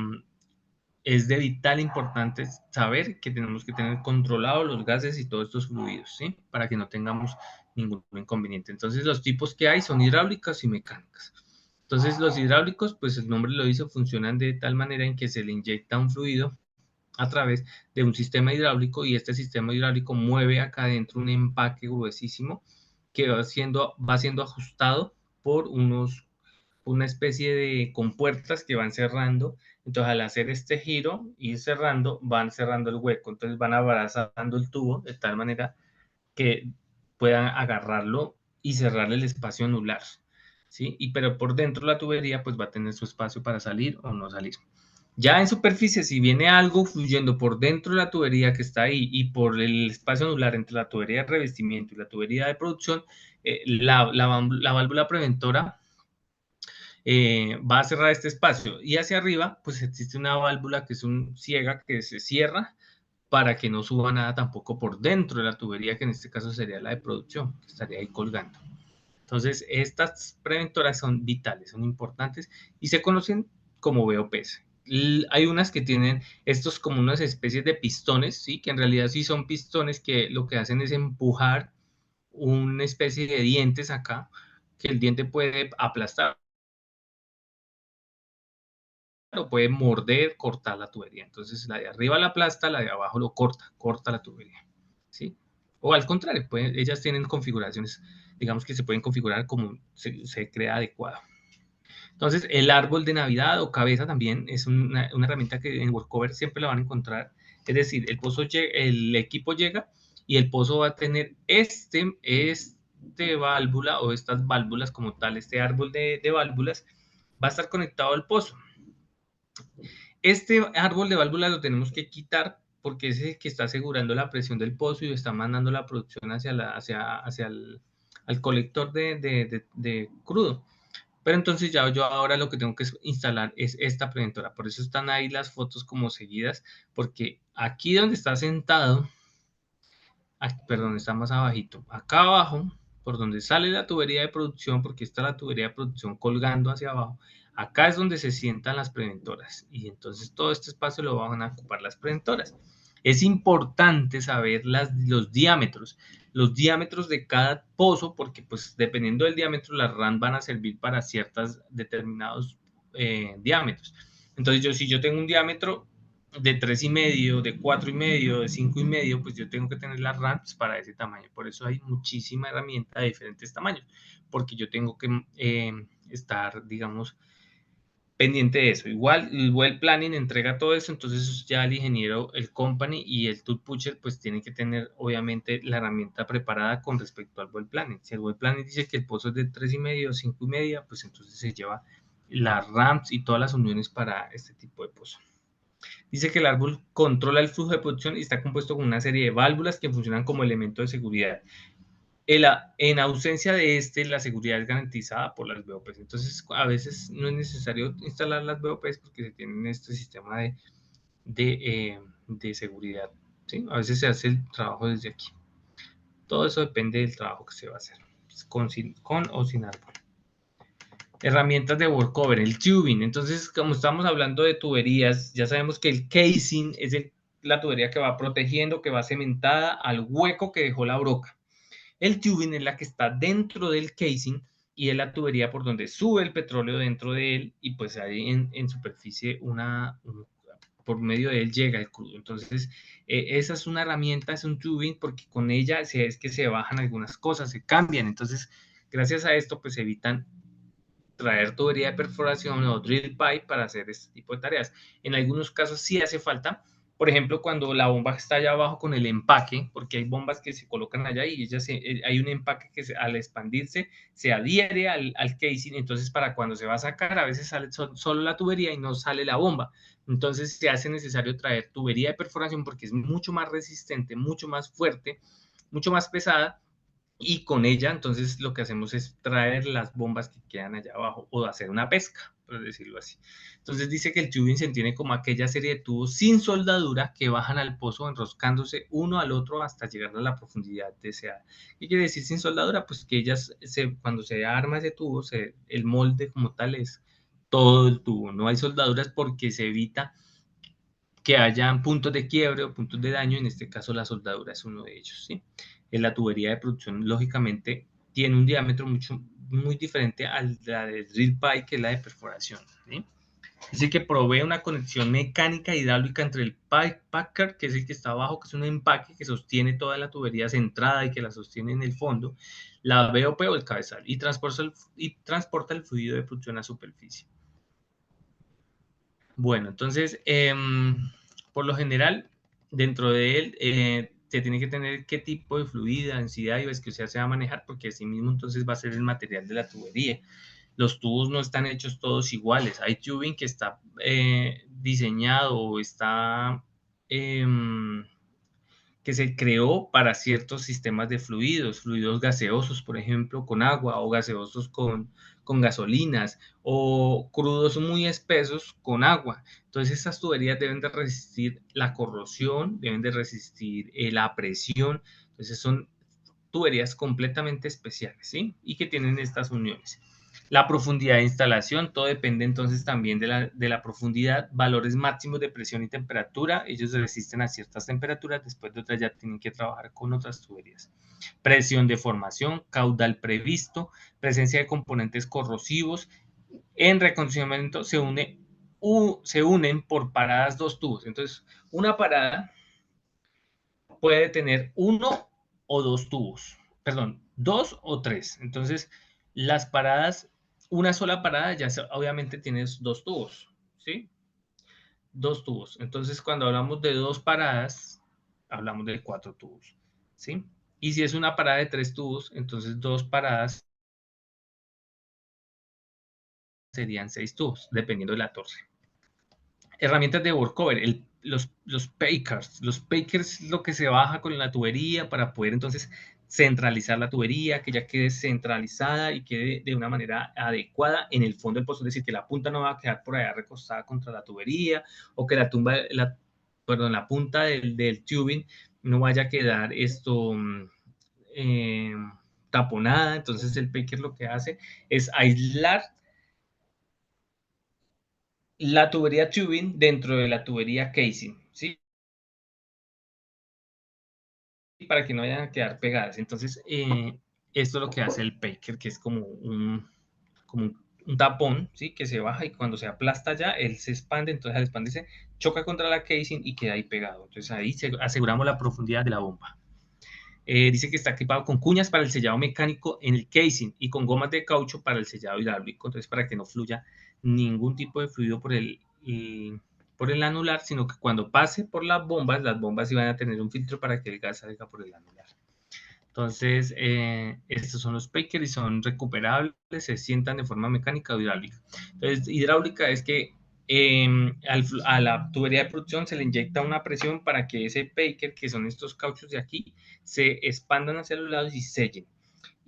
es de vital importancia saber que tenemos que tener controlados los gases y todos estos fluidos, ¿sí? Para que no tengamos ningún inconveniente. Entonces, los tipos que hay son hidráulicas y mecánicas. Entonces, los hidráulicos, pues el nombre lo dice, funcionan de tal manera en que se le inyecta un fluido a través de un sistema hidráulico y este sistema hidráulico mueve acá adentro un empaque gruesísimo que va siendo ajustado por una especie de compuertas que van cerrando. Entonces, al hacer este giro y cerrando, van cerrando el hueco. Entonces, van abrazando el tubo de tal manera que puedan agarrarlo y cerrar el espacio anular, ¿sí? Pero por dentro la tubería, pues va a tener su espacio para salir o no salir. Ya en superficie, si viene algo fluyendo por dentro de la tubería que está ahí y por el espacio anular entre la tubería de revestimiento y la tubería de producción, la válvula preventora va a cerrar este espacio. Y hacia arriba, pues existe una válvula que es un ciega que se cierra para que no suba nada tampoco por dentro de la tubería, que en este caso sería la de producción, que estaría ahí colgando. Entonces, estas preventoras son vitales, son importantes y se conocen como BOPs. Hay unas que tienen estos como unas especies de pistones, ¿sí? Que en realidad sí son pistones que lo que hacen es empujar una especie de dientes acá, que el diente puede aplastar o puede morder, cortar la tubería. Entonces, la de arriba la aplasta, la de abajo lo corta la tubería, ¿sí? O al contrario, ellas tienen configuraciones, digamos que se pueden configurar como se crea adecuado. Entonces, el árbol de Navidad o cabeza también es una herramienta que en Workover siempre la van a encontrar. Es decir, el equipo llega y el pozo va a tener este válvula o estas válvulas como tal, este árbol de válvulas va a estar conectado al pozo. Este árbol de válvulas lo tenemos que quitar porque es el que está asegurando la presión del pozo y está mandando la producción hacia al colector de crudo. Pero entonces ya yo ahora lo que tengo que instalar es esta preventora. Por eso están ahí las fotos como seguidas, porque aquí donde está sentado, perdón, está más abajito, acá abajo, por donde sale la tubería de producción, porque está la tubería de producción colgando hacia abajo, acá es donde se sientan las preventoras. Y entonces todo este espacio lo van a ocupar las preventoras. Es importante saber los diámetros de cada pozo, porque pues dependiendo del diámetro, las RAN van a servir para ciertos determinados diámetros. Entonces si yo tengo un diámetro de 3,5, de 4,5, de 5,5, pues yo tengo que tener las RAMs para ese tamaño. Por eso hay muchísima herramienta de diferentes tamaños, porque yo tengo que estar, digamos, pendiente de eso. Igual el well planning entrega todo eso, entonces ya el ingeniero, el company y el tool pusher pues tienen que tener obviamente la herramienta preparada con respecto al well planning. Si el well planning dice que el pozo es de 3,5 o 5,5, pues entonces se lleva las RAMs y todas las uniones para este tipo de pozo. Dice que el árbol controla el flujo de producción y está compuesto con una serie de válvulas que funcionan como elemento de seguridad. En ausencia de la seguridad es garantizada por las BOPs. Entonces, a veces no es necesario instalar las BOPs porque se tienen este sistema de seguridad. ¿Sí? A veces se hace el trabajo desde aquí. Todo eso depende del trabajo que se va a hacer, con o sin árbol. Herramientas de workover, el tubing. Entonces, como estamos hablando de tuberías, ya sabemos que el casing es la tubería que va protegiendo, que va cementada al hueco que dejó la broca. El tubing es la que está dentro del casing y es la tubería por donde sube el petróleo dentro de él y pues ahí en superficie por medio de él llega el crudo. Entonces, esa es una herramienta, es un tubing, porque con ella es que se bajan algunas cosas, se cambian. Entonces, gracias a esto, pues evitan traer tubería de perforación o drill pipe para hacer este tipo de tareas. En algunos casos sí hace falta, por ejemplo, cuando la bomba está allá abajo con el empaque, porque hay bombas que se colocan allá y hay un empaque que al expandirse se adhiere al casing, entonces para cuando se va a sacar a veces sale solo la tubería y no sale la bomba. Entonces se hace necesario traer tubería de perforación porque es mucho más resistente, mucho más fuerte, mucho más pesada, y con ella entonces lo que hacemos es traer las bombas que quedan allá abajo o hacer una pesca, por decirlo así. Entonces dice que el tubing se entiende como aquella serie de tubos sin soldadura que bajan al pozo enroscándose uno al otro hasta llegar a la profundidad deseada. ¿Qué quiere decir sin soldadura? Pues que cuando se arma ese tubo, el molde como tal es todo el tubo. No hay soldaduras porque se evita que hayan puntos de quiebre o puntos de daño, en este caso la soldadura es uno de ellos, ¿sí? En la tubería de producción, lógicamente, tiene un diámetro muy diferente a la del drill pipe, que es la de perforación, ¿sí? Dice que provee una conexión mecánica hidráulica entre el pipe packer, que es el que está abajo, que es un empaque que sostiene toda la tubería centrada y que la sostiene en el fondo, la BOP o el cabezal, y transporta el fluido de producción a superficie. Bueno, entonces, por lo general, dentro de él se tiene que tener qué tipo de fluido, densidad y viscosidad se va a manejar, porque así mismo entonces va a ser el material de la tubería. Los tubos no están hechos todos iguales. Hay tubing que está diseñado o está que se creó para ciertos sistemas de fluidos gaseosos, por ejemplo, con agua, o gaseosos con gasolinas, o crudos muy espesos con agua. Entonces, estas tuberías deben de resistir la corrosión, deben de resistir la presión. Entonces, son tuberías completamente especiales, ¿sí? Y que tienen estas uniones. La profundidad de instalación, todo depende entonces también de la profundidad, valores máximos de presión y temperatura, ellos resisten a ciertas temperaturas, después de otras ya tienen que trabajar con otras tuberías. Presión de formación, caudal previsto, presencia de componentes corrosivos. En recondicionamiento se unen por paradas dos tubos. Entonces, una parada puede tener uno o dos tubos, perdón, dos o tres. Entonces, las paradas, una sola parada ya obviamente tienes dos tubos, ¿sí? Dos tubos. Entonces, cuando hablamos de dos paradas, hablamos de cuatro tubos, ¿sí? Y si es una parada de tres tubos, entonces dos paradas serían seis tubos, dependiendo de la torre. Herramientas de workover, los pakers. Los pakers es lo que se baja con la tubería para poder entonces centralizar la tubería, que ya quede centralizada y quede de una manera adecuada en el fondo del pozo, es decir, que la punta no va a quedar por allá recostada contra la tubería, o que la punta del tubing no vaya a quedar eh, taponada. Entonces el paker lo que hace es aislar la tubería tubing dentro de la tubería casing, ¿sí? Para que no vayan a quedar pegadas. Entonces, esto es lo que hace el paker, que es como un tapón, ¿sí? Que se baja, y cuando se aplasta ya, él se expande. Entonces al expandirse choca contra la casing y queda ahí pegado. Entonces ahí aseguramos la profundidad de la bomba. Dice que está equipado con cuñas para el sellado mecánico en el casing y con gomas de caucho para el sellado hidráulico. Entonces, para que no fluya ningún tipo de fluido por el anular, sino que cuando pase por las bombas iban a tener un filtro para que el gas salga por el anular. Entonces, estos son los pakers y son recuperables, se sientan de forma mecánica o hidráulica. Entonces, hidráulica es que a la tubería de producción se le inyecta una presión para que ese paker, que son estos cauchos de aquí, se expandan hacia los lados y sellen.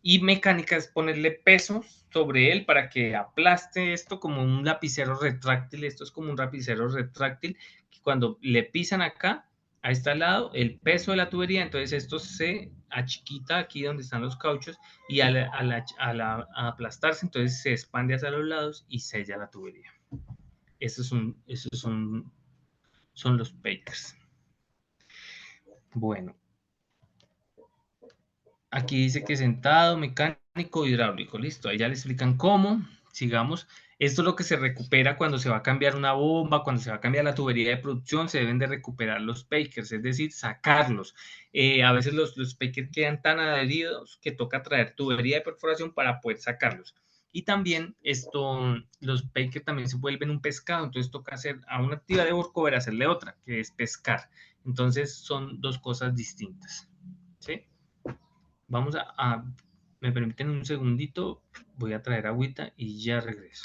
Y mecánica es ponerle peso sobre él para que aplaste esto como un lapicero retráctil. Esto es como un lapicero retráctil que cuando le pisan acá, a este lado, el peso de la tubería, entonces esto se achiquita aquí donde están los cauchos, y a aplastarse, entonces se expande hacia los lados y sella la tubería. Esos son los pakers. Bueno, aquí dice que sentado, mecánico, hidráulico. Listo, ahí ya le explican cómo. Sigamos. Esto es lo que se recupera cuando se va a cambiar una bomba, cuando se va a cambiar la tubería de producción. Se deben de recuperar los pakers, es decir, sacarlos. A veces los pakers quedan tan adheridos que toca traer tubería de perforación para poder sacarlos. Y también los pakers también se vuelven un pescado, entonces toca hacer a una actividad de workover, hacerle otra, que es pescar. Entonces son dos cosas distintas. ¿Sí? Vamos me permiten un segundito, voy a traer agüita y ya regreso.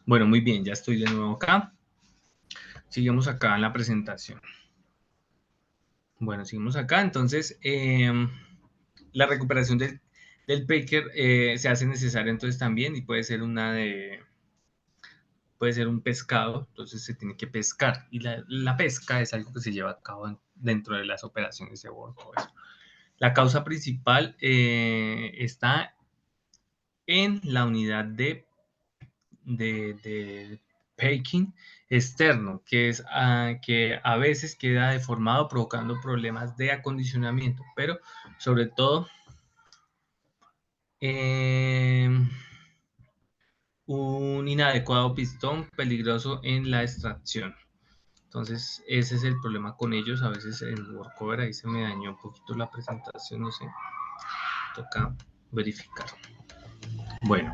Bueno, muy bien, ya estoy de nuevo acá. Seguimos acá en la presentación. Bueno, seguimos acá. Entonces, la recuperación del paker se hace necesaria entonces también, y puede ser puede ser un pescado, entonces se tiene que pescar, y la pesca es algo que se lleva a cabo dentro de las operaciones de workover. La causa principal está en la unidad de paking externo, que a veces queda deformado, provocando problemas de acondicionamiento, pero sobre todo eh, un inadecuado pistón peligroso en la extracción. Entonces, ese es el problema con ellos. A veces en workover ahí se me dañó un poquito la presentación, no sé, toca verificar. Bueno,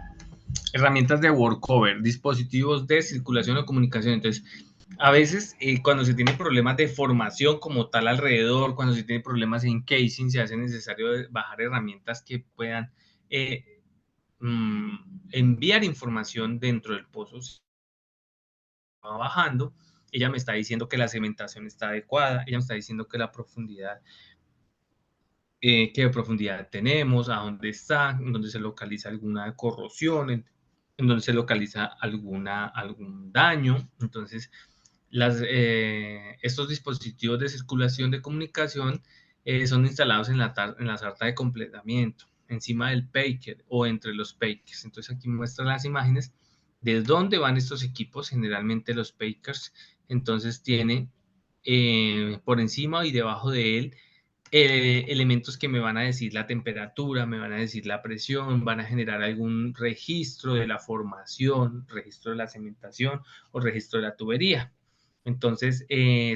herramientas de workover, dispositivos de circulación o comunicación. Entonces, a veces cuando se tiene problemas de formación como tal alrededor, cuando se tiene problemas en casing, se hace necesario bajar herramientas que puedan enviar información dentro del pozo. Va bajando, ella me está diciendo que la cementación está adecuada, ella me está diciendo que la profundidad, qué profundidad tenemos, a dónde está, en dónde se localiza alguna corrosión, en dónde se localiza algún daño. Entonces, estos dispositivos de circulación de comunicación son instalados en la sarta de completamiento, encima del paker o entre los pakers. Entonces, aquí muestra las imágenes ¿De dónde van estos equipos? Generalmente los breakers. Entonces tiene por encima y debajo de él elementos que me van a decir la temperatura, me van a decir la presión, van a generar algún registro de la formación, registro de la cementación o registro de la tubería. Entonces,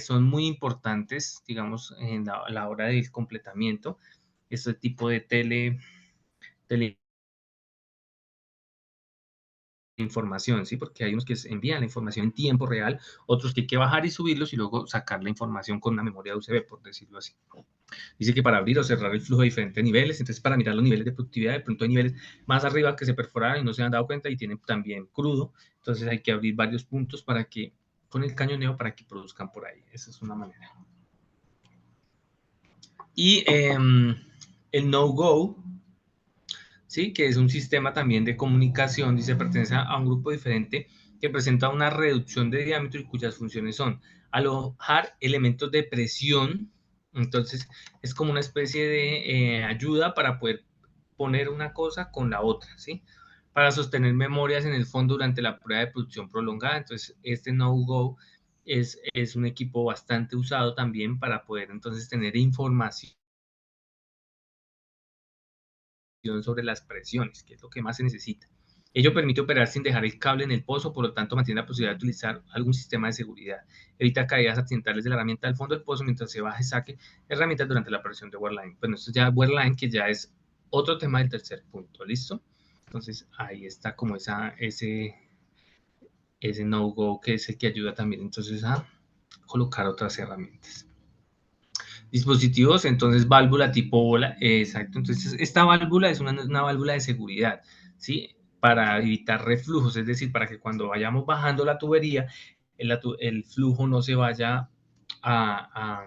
son muy importantes, digamos, en la hora del completamiento, este tipo de información, ¿sí? Porque hay unos que envían la información en tiempo real, otros que hay que bajar y subirlos y luego sacar la información con una memoria USB, por decirlo así. Dice que para abrir o cerrar el flujo de diferentes niveles, entonces para mirar los niveles de productividad, de pronto hay niveles más arriba que se perforaron y no se han dado cuenta y tienen también crudo, entonces hay que abrir varios puntos para que, con el cañoneo, para que produzcan por ahí. Esa es una manera. Y el no-go, ¿sí? Que es un sistema también de comunicación, dice, pertenece a un grupo diferente que presenta una reducción de diámetro y cuyas funciones son alojar elementos de presión. Entonces es como una especie de ayuda para poder poner una cosa con la otra, ¿sí? Para sostener memorias en el fondo durante la prueba de producción prolongada. Entonces este no-go es un equipo bastante usado también para poder entonces tener información sobre las presiones, que es lo que más se necesita. Ello permite operar sin dejar el cable en el pozo, por lo tanto mantiene la posibilidad de utilizar algún sistema de seguridad. Evita caídas accidentales de la herramienta al fondo del pozo mientras se baja y saque herramientas durante la operación de wearline. Bueno, esto ya wearline, que ya es otro tema del tercer punto, ¿listo? Entonces ahí está como ese no-go que es el que ayuda también entonces a colocar otras herramientas. Dispositivos, entonces válvula tipo bola, exacto. Entonces esta válvula es una válvula de seguridad, ¿sí? Para evitar reflujos, es decir, para que cuando vayamos bajando la tubería, el flujo no se vaya a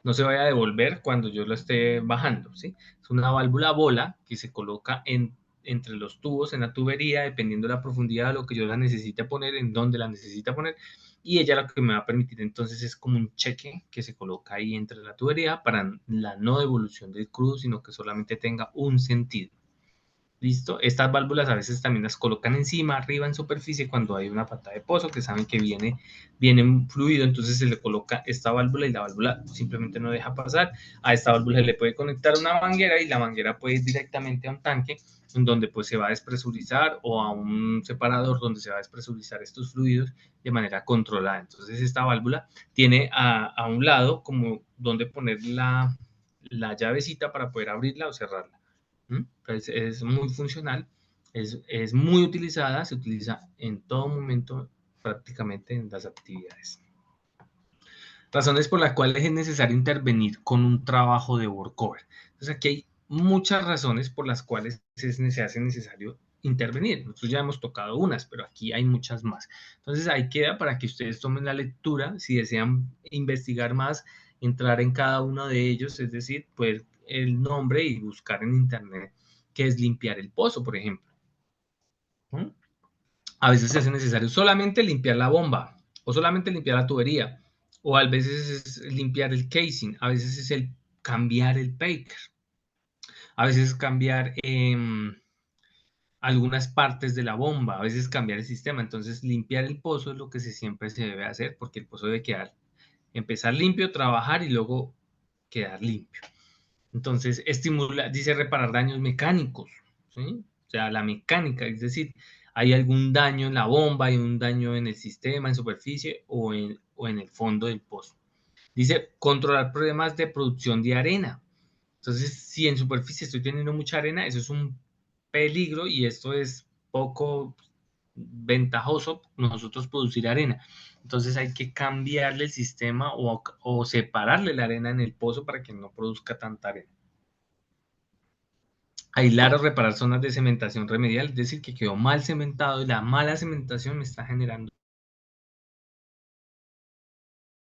no se vaya a devolver cuando yo lo esté bajando, ¿sí? Es una válvula bola que se coloca entre los tubos en la tubería, dependiendo de la profundidad de lo que yo la necesite poner, en dónde la necesita poner, y ella lo que me va a permitir entonces es como un cheque que se coloca ahí entre la tubería para la no devolución del crudo, sino que solamente tenga un sentido. ¿Listo? Estas válvulas a veces también las colocan encima, arriba en superficie cuando hay una pata de pozo que saben que viene un fluido, entonces se le coloca esta válvula y la válvula simplemente no deja pasar. A esta válvula se le puede conectar una manguera y la manguera puede ir directamente a un tanque en donde pues se va a despresurizar o a un separador donde se va a despresurizar estos fluidos de manera controlada. Entonces esta válvula tiene a un lado como donde poner la llavecita para poder abrirla o cerrarla. Pues es muy funcional, es muy utilizada, se utiliza en todo momento prácticamente en las actividades. Razones por las cuales es necesario intervenir con un trabajo de workover. Entonces aquí hay muchas razones por las cuales se hace necesario intervenir. Nosotros ya hemos tocado unas, pero aquí hay muchas más. Entonces ahí queda para que ustedes tomen la lectura, si desean investigar más, entrar en cada uno de ellos, es decir, pues el nombre y buscar en internet qué es limpiar el pozo, por ejemplo. ¿Mm? A veces se hace necesario solamente limpiar la bomba o solamente limpiar la tubería o a veces es limpiar el casing, a veces es el cambiar el breaker, a veces es cambiar algunas partes de la bomba, a veces cambiar el sistema. Entonces limpiar el pozo es lo que siempre se debe hacer porque el pozo debe quedar, empezar limpio, trabajar y luego quedar limpio. Entonces estimula, dice reparar daños mecánicos, ¿sí? O sea, la mecánica, es decir, hay algún daño en la bomba, hay un daño en el sistema, en superficie o en el fondo del pozo. Dice controlar problemas de producción de arena. Entonces, si en superficie estoy teniendo mucha arena, eso es un peligro y esto es poco ventajoso nosotros producir arena. Entonces hay que cambiarle el sistema o separarle la arena en el pozo para que no produzca tanta arena. Aislar o reparar zonas de cementación remedial, es decir, que quedó mal cementado y la mala cementación me está generando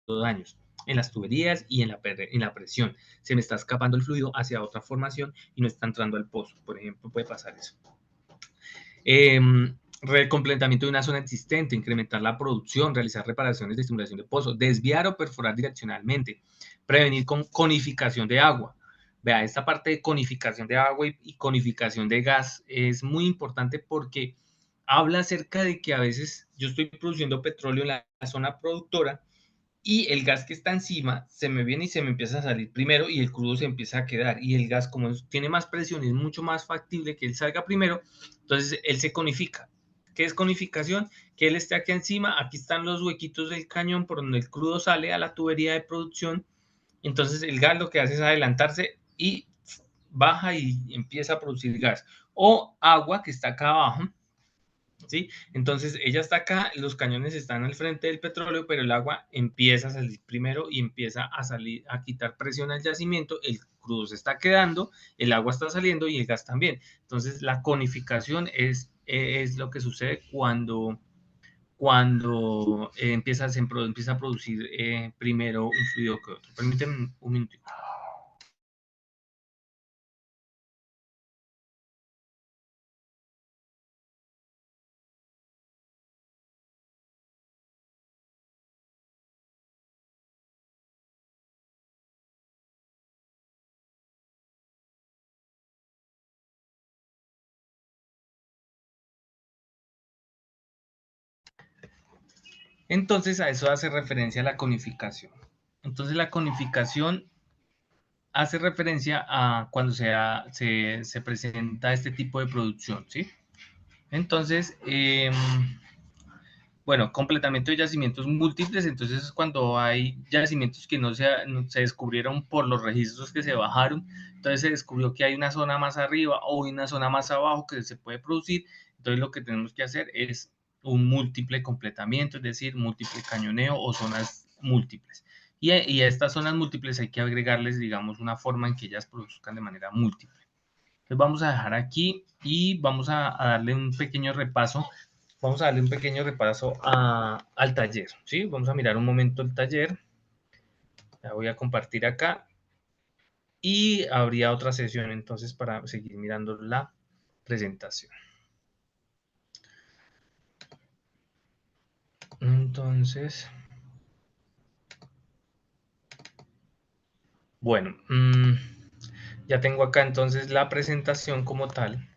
daños en las tuberías y en la presión. Se me está escapando el fluido hacia otra formación y no está entrando al pozo. Por ejemplo, puede pasar eso. Recompletamiento de una zona existente, incrementar la producción, realizar reparaciones de estimulación de pozo, desviar o perforar direccionalmente, prevenir con conificación de agua. Vea, esta parte de conificación de agua y conificación de gas es muy importante porque habla acerca de que a veces yo estoy produciendo petróleo en la zona productora y el gas que está encima se me viene y se me empieza a salir primero y el crudo se empieza a quedar. Y el gas, como tiene más presión, es mucho más factible que él salga primero, entonces él se conifica. ¿Qué es conificación? Que él esté aquí encima, aquí están los huequitos del cañón por donde el crudo sale a la tubería de producción. Entonces el gas lo que hace es adelantarse y baja y empieza a producir gas. O agua que está acá abajo, ¿sí? Entonces ella está acá, los cañones están al frente del petróleo, pero el agua empieza a salir primero y empieza a salir, a quitar presión al yacimiento, el crudo se está quedando, el agua está saliendo y el gas también. Entonces la conificación es lo que sucede cuando empieza a producir primero un fluido que otro. Permíteme un minutito. Entonces a eso hace referencia la conificación. Entonces la conificación hace referencia a cuando se presenta este tipo de producción, ¿sí? Entonces, bueno, completamiento de yacimientos múltiples, entonces es cuando hay yacimientos que no se descubrieron por los registros que se bajaron, entonces se descubrió que hay una zona más arriba o una zona más abajo que se puede producir, entonces lo que tenemos que hacer es un múltiple completamiento, es decir, múltiple cañoneo o zonas múltiples. Y a estas zonas múltiples hay que agregarles, digamos, una forma en que ellas produzcan de manera múltiple. Entonces vamos a dejar aquí y vamos a darle un pequeño repaso. Vamos a darle un pequeño repaso al taller, ¿sí? Vamos a mirar un momento el taller. La voy a compartir acá. Y habría otra sesión entonces para seguir mirando la presentación. Entonces, bueno, ya tengo acá entonces la presentación como tal.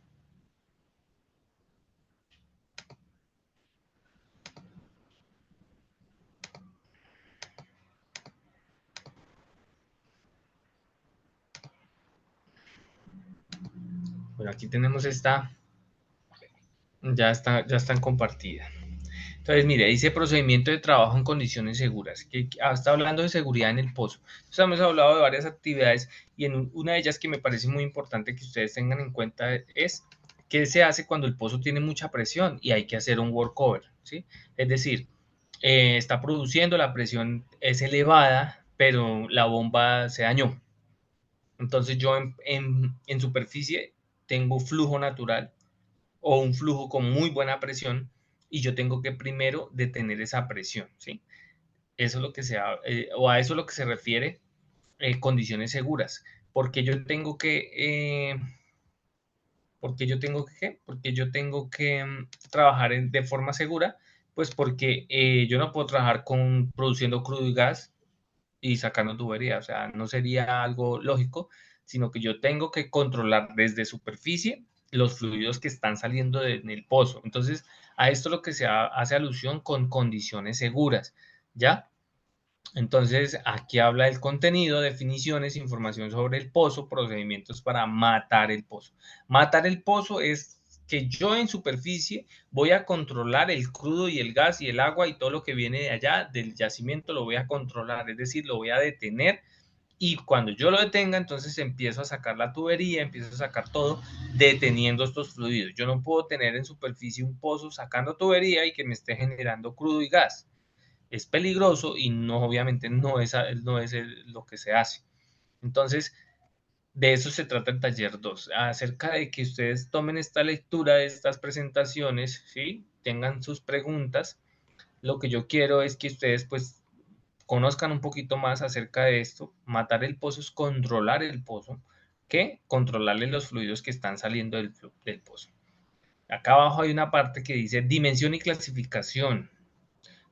Bueno, aquí tenemos ya están compartidas. Entonces, mire, dice procedimiento de trabajo en condiciones seguras, que está hablando de seguridad en el pozo. Entonces, hemos hablado de varias actividades y en una de ellas que me parece muy importante que ustedes tengan en cuenta es qué se hace cuando el pozo tiene mucha presión y hay que hacer un workover, ¿sí? Es decir, está produciendo, la presión es elevada, pero la bomba se dañó. Entonces, yo en superficie tengo flujo natural o un flujo con muy buena presión y yo tengo que primero detener esa presión, ¿sí? Eso es lo que o a eso es lo que se refiere condiciones seguras, porque yo tengo que, porque yo tengo que trabajar de forma segura, pues porque yo no puedo trabajar produciendo crudo y gas y sacando tubería, o sea, no sería algo lógico, sino que yo tengo que controlar desde superficie los fluidos que están saliendo en el pozo. Entonces, a esto lo que se hace alusión con condiciones seguras, ¿ya? Entonces, aquí habla del contenido, definiciones, información sobre el pozo, procedimientos para matar el pozo. Matar el pozo es que yo en superficie voy a controlar el crudo y el gas y el agua y todo lo que viene de allá del yacimiento lo voy a controlar, es decir, lo voy a detener y cuando yo lo detenga, entonces empiezo a sacar la tubería, empiezo a sacar todo, deteniendo estos fluidos. Yo no puedo tener en superficie un pozo sacando tubería y que me esté generando crudo y gas. Es peligroso y no, obviamente no es lo que se hace. Entonces, de eso se trata el taller 2, acerca de que ustedes tomen esta lectura de estas presentaciones, ¿sí? Tengan sus preguntas. Lo que yo quiero es que ustedes pues conozcan un poquito más acerca de esto. Matar el pozo es controlar el pozo, que controlarle los fluidos que están saliendo del pozo. Acá abajo hay una parte que dice dimensión y clasificación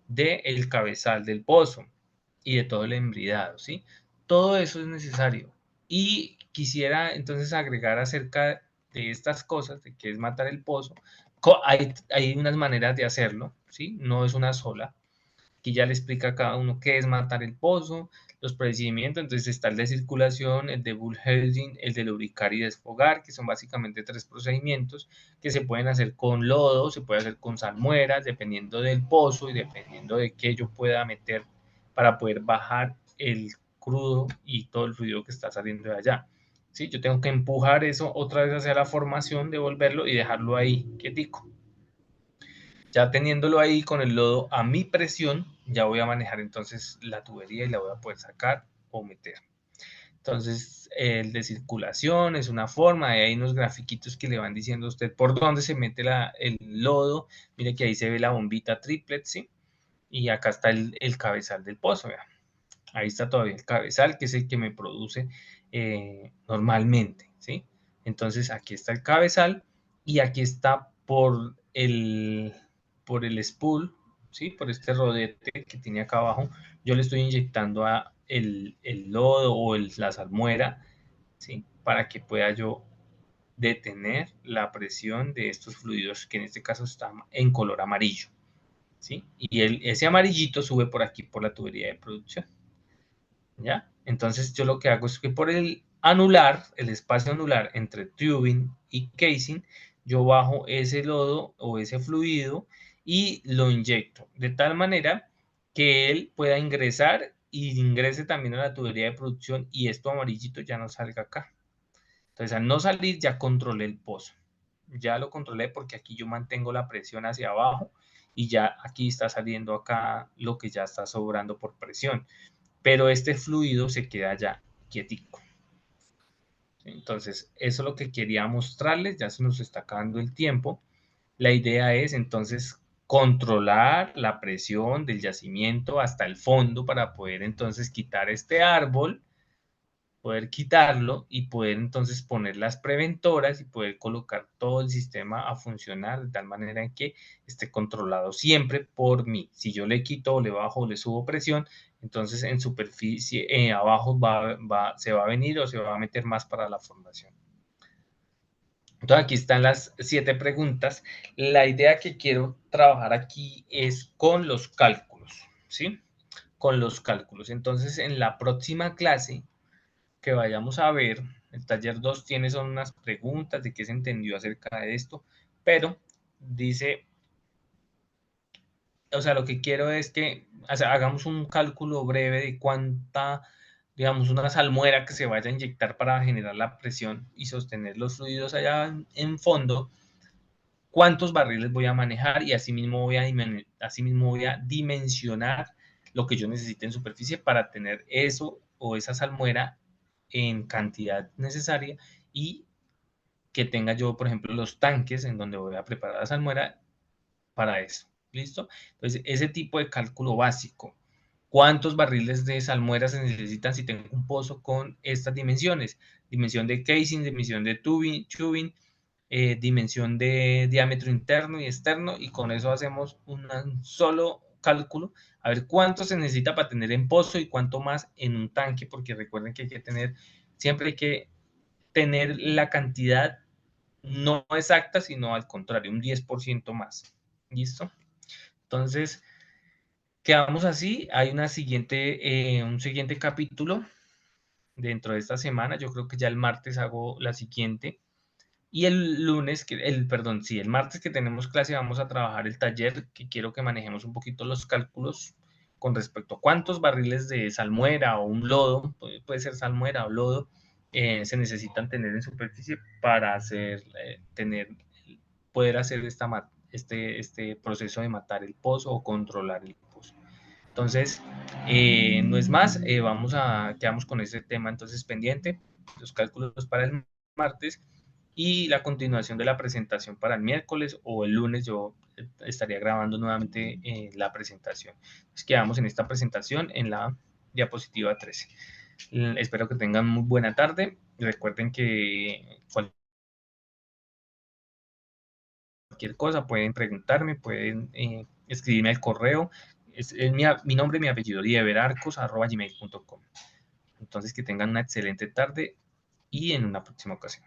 del cabezal del pozo y de todo el embridado, ¿sí? Todo eso es necesario. Y quisiera entonces agregar acerca de estas cosas, de qué es matar el pozo, Hay unas maneras de hacerlo, ¿sí? No es una sola. Aquí ya le explica a cada uno qué es matar el pozo, los procedimientos. Entonces está el de circulación, el de bullheading, el de lubricar y desfogar, que son básicamente 3 procedimientos que se pueden hacer con lodo, se puede hacer con salmueras, dependiendo del pozo y dependiendo de qué yo pueda meter para poder bajar el crudo y todo el fluido que está saliendo de allá. ¿Sí? Yo tengo que empujar eso otra vez hacia la formación, devolverlo y dejarlo ahí quietico. Ya teniéndolo ahí con el lodo a mi presión, ya voy a manejar entonces la tubería y la voy a poder sacar o meter. Entonces, el de circulación es una forma, hay unos grafiquitos que le van diciendo a usted por dónde se mete el lodo. Mire que ahí se ve la bombita triplet, ¿sí? Y acá está el cabezal del pozo, vea. Ahí está todavía el cabezal, que es el que me produce normalmente, ¿sí? Entonces, aquí está el cabezal y aquí está por el spool, ¿sí? Por este rodete que tiene acá abajo, yo le estoy inyectando el lodo o la salmuera, ¿sí? Para que pueda yo detener la presión de estos fluidos, que en este caso está en color amarillo, ¿sí? Y ese amarillito sube por aquí, por la tubería de producción. ¿Ya? Entonces yo lo que hago es que por el anular, el espacio anular entre tubing y casing, yo bajo ese lodo o ese fluido y lo inyecto de tal manera que él pueda ingresar y ingrese también a la tubería de producción y esto amarillito ya no salga acá. Entonces al no salir ya controlé el pozo. Ya lo controlé porque aquí yo mantengo la presión hacia abajo y ya aquí está saliendo acá lo que ya está sobrando por presión, pero este fluido se queda ya quietico. Entonces, eso es lo que quería mostrarles, ya se nos está acabando el tiempo. La idea es entonces controlar la presión del yacimiento hasta el fondo para poder entonces quitar este árbol, poder quitarlo y poder entonces poner las preventoras y poder colocar todo el sistema a funcionar de tal manera en que esté controlado siempre por mí. Si yo le quito, le bajo, le subo presión, entonces en superficie abajo se va a venir o se va a meter más para la formación. Entonces aquí están las 7 preguntas. La idea que quiero trabajar aquí es con los cálculos, ¿sí? Con los cálculos. Entonces en la próxima clase que vayamos a ver, el taller 2 tiene son unas preguntas de qué se entendió acerca de esto, pero dice, o sea, lo que quiero es que hagamos un cálculo breve de cuánta, digamos, una salmuera que se vaya a inyectar para generar la presión y sostener los fluidos allá en fondo, cuántos barriles voy a manejar y asimismo voy a dimensionar lo que yo necesite en superficie para tener eso o esa salmuera en cantidad necesaria y que tenga yo, por ejemplo, los tanques en donde voy a preparar la salmuera para eso. ¿Listo? Entonces, ese tipo de cálculo básico. ¿Cuántos barriles de salmuera se necesitan si tengo un pozo con estas dimensiones? Dimensión de casing, dimensión de tubing, dimensión de diámetro interno y externo, y con eso hacemos un solo cálculo, a ver cuánto se necesita para tener en pozo y cuánto más en un tanque, porque recuerden que hay que tener, siempre hay que tener la cantidad no exacta, sino al contrario, un 10% más. ¿Listo? Entonces, quedamos así. Hay un siguiente capítulo dentro de esta semana. Yo creo que ya el martes hago la siguiente. Y el lunes, perdón, sí, el martes que tenemos clase vamos a trabajar el taller, que quiero que manejemos un poquito los cálculos con respecto a cuántos barriles de salmuera o un lodo, puede ser salmuera o lodo, se necesitan tener en superficie para poder hacer este proceso de matar el pozo o controlar el pozo. Entonces, no es más, quedamos con ese tema entonces pendiente, los cálculos para el martes y la continuación de la presentación para el miércoles o el lunes yo estaría grabando nuevamente la presentación. Entonces, quedamos en esta presentación en la diapositiva 13. Espero que tengan muy buena tarde. Recuerden que cualquier cosa pueden preguntarme, pueden escribirme al correo. Es mi nombre y mi apellido, lieberarcos@gmail.com. Entonces, que tengan una excelente tarde y en una próxima ocasión.